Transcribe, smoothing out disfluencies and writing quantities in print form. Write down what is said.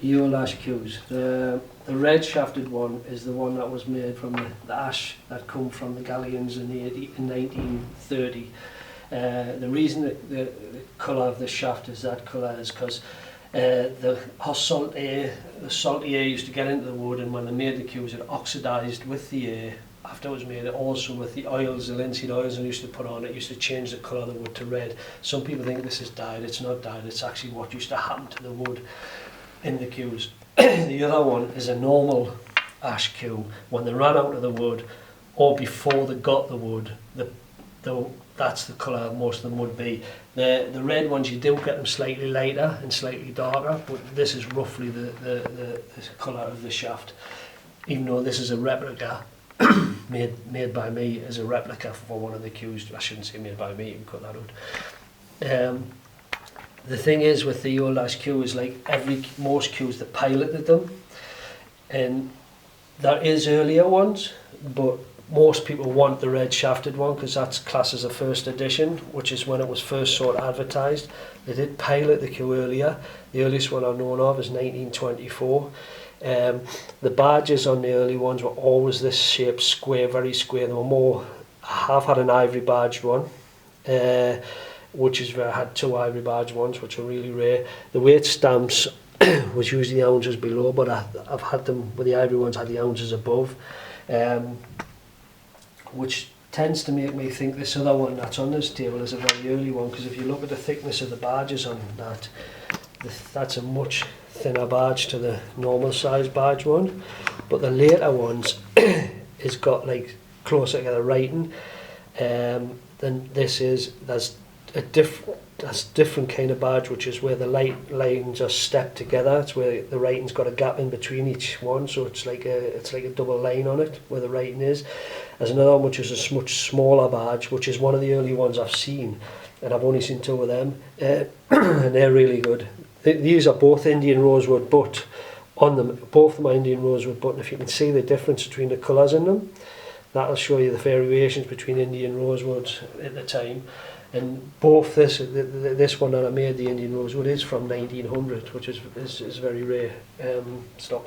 Ye Olde Ash cues. The red shafted one is the one that was made from the ash that come from the galleons in 1930. The reason the colour of the shaft is that colour is because the salty air used to get into the wood, and when they made the cues it oxidised with the air. After it was made, also with the oils, the linseed oils they used to put on it, used to change the colour of the wood to red. Some people think this is dyed. It's not dyed. It's actually what used to happen to the wood in the cues. The other one is a normal ash cue. When they ran out of the wood, or before they got the wood, that's the colour most of them would be. The red ones, you do get them slightly lighter and slightly darker, but this is roughly the colour of the shaft. Even though this is a replica, made by me as a replica for one of the cues. I shouldn't say made by me, you can cut that out. The thing is with the Ye Olde Ash cue is like most cues that piloted them, and there is earlier ones, but most people want the red shafted one because that's classed as a first edition, which is when it was first sort of advertised. They did pilot the cue earlier. The earliest one I'm known of is 1924. The badges on the early ones were always this shape, square, very square. They were more. I have had an ivory badged one, which is where I had 2 ivory badged ones, which are really rare. The weight stamps was usually the ounces below, but I've had them with the ivory ones, had the ounces above, which tends to make me think this other one that's on this table is a very early one, because if you look at the thickness of the badges on that, that's a much thinner badge to the normal size badge one. But the later ones is got like closer to the writing than this is. That's different kind of badge, which is where the lines are stepped together. It's where the writing's got a gap in between each one, so it's like a double line on it where the writing is. There's another one which is a much smaller badge, which is one of the early ones I've seen, and I've only seen 2 of them, and they're really good. These are both Indian rosewood, but on them, both of them are Indian rosewood, but if you can see the difference between the colours in them, that'll show you the variations between Indian rosewoods at the time. And both this one that I made, the Indian rosewood, is from 1900, which is very rare. Stop.